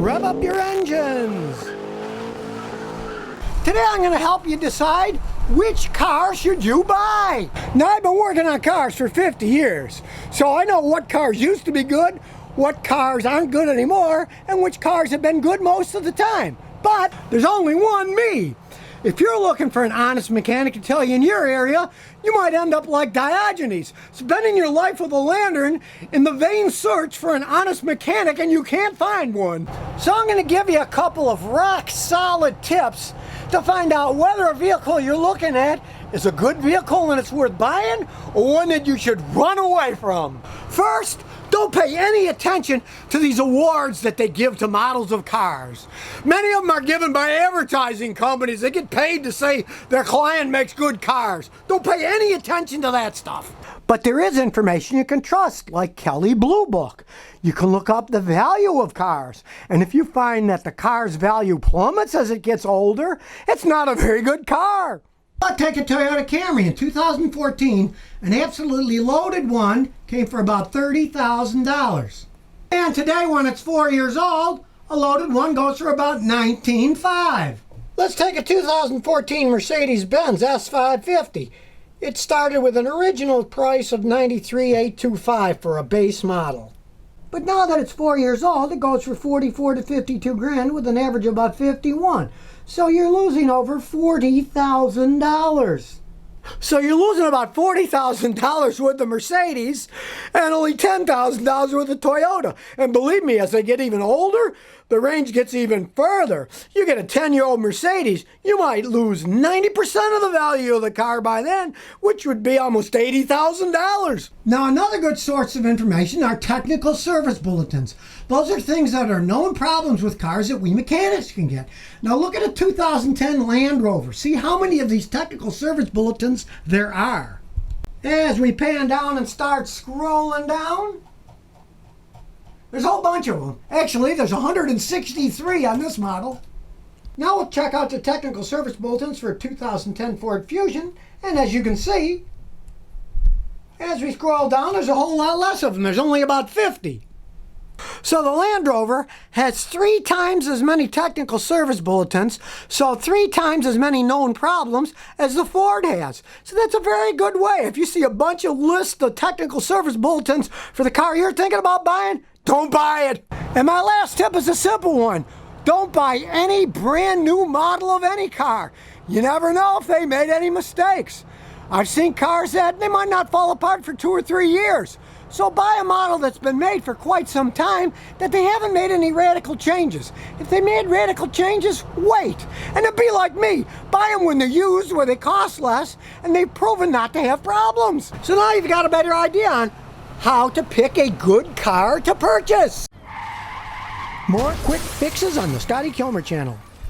rev up your engines. Today I'm going to help you decide which car should you buy. Now, I've been working on cars for 50 years, so I know what cars used to be good, what cars aren't good anymore, and which cars have been good most of the time. But there's only one me. If you're looking for an honest mechanic to tell you in your area, you might end up like Diogenes, spending your life with a lantern in the vain search for an honest mechanic, and you can't find one. So I'm going to give you a couple of rock-solid tips to find out whether a vehicle you're looking at is a good vehicle and it's worth buying, or one that you should run away from. First, don't pay any attention to these awards that they give to models of cars. Many of them are given by advertising companies. They get paid to say their client makes good cars. Don't pay any attention to that stuff. But there is information you can trust, like Kelley Blue Book. You can look up the value of cars. And if you find that the car's value plummets as it gets older, it's not a very good car. But take a Toyota Camry in 2014, an absolutely loaded one came for about $30,000. And today, when it's 4 years old, a loaded one goes for about $19,500. Let's take a 2014 Mercedes-Benz S550. It started with an original price of $93,825 for a base model. But now that it's 4 years old, it goes for $44 to $52 grand with an average of about 51. So you're losing over $40,000. So you're losing about $40,000 with the Mercedes and only $10,000 with the Toyota. And believe me, as they get even older, the range gets even further. You get a 10-year-old Mercedes, you might lose 90% of the value of the car by then, which would be almost $80,000. Now, another good source of information are technical service bulletins. Those are things that are known problems with cars that we mechanics can get. Now, look at a 2010 Land Rover. See how many of these technical service bulletins there are. As we pan down and start scrolling down, there's a whole bunch of them. Actually, there's 163 on this model. Now we'll check out the technical service bulletins for 2010 Ford Fusion. And as you can see, as we scroll down, there's a whole lot less of them. There's only about 50. So the Land Rover has 3 times as many technical service bulletins, so 3 times as many known problems as the Ford has. So that's a very good way. If you see a bunch of lists of technical service bulletins for the car you're thinking about buying, don't buy it. And my last tip is a simple one. Don't buy any brand new model of any car. You never know if they made any mistakes. I've seen cars that they might not fall apart for 2 or 3 years. So buy a model that's been made for quite some time that they haven't made any radical changes. If they made radical changes, wait. And it'd be like me. Buy them when they're used, where they cost less, and they've proven not to have problems. So now you've got a better idea on how to pick a good car to purchase. More quick fixes on the Scotty Kilmer channel.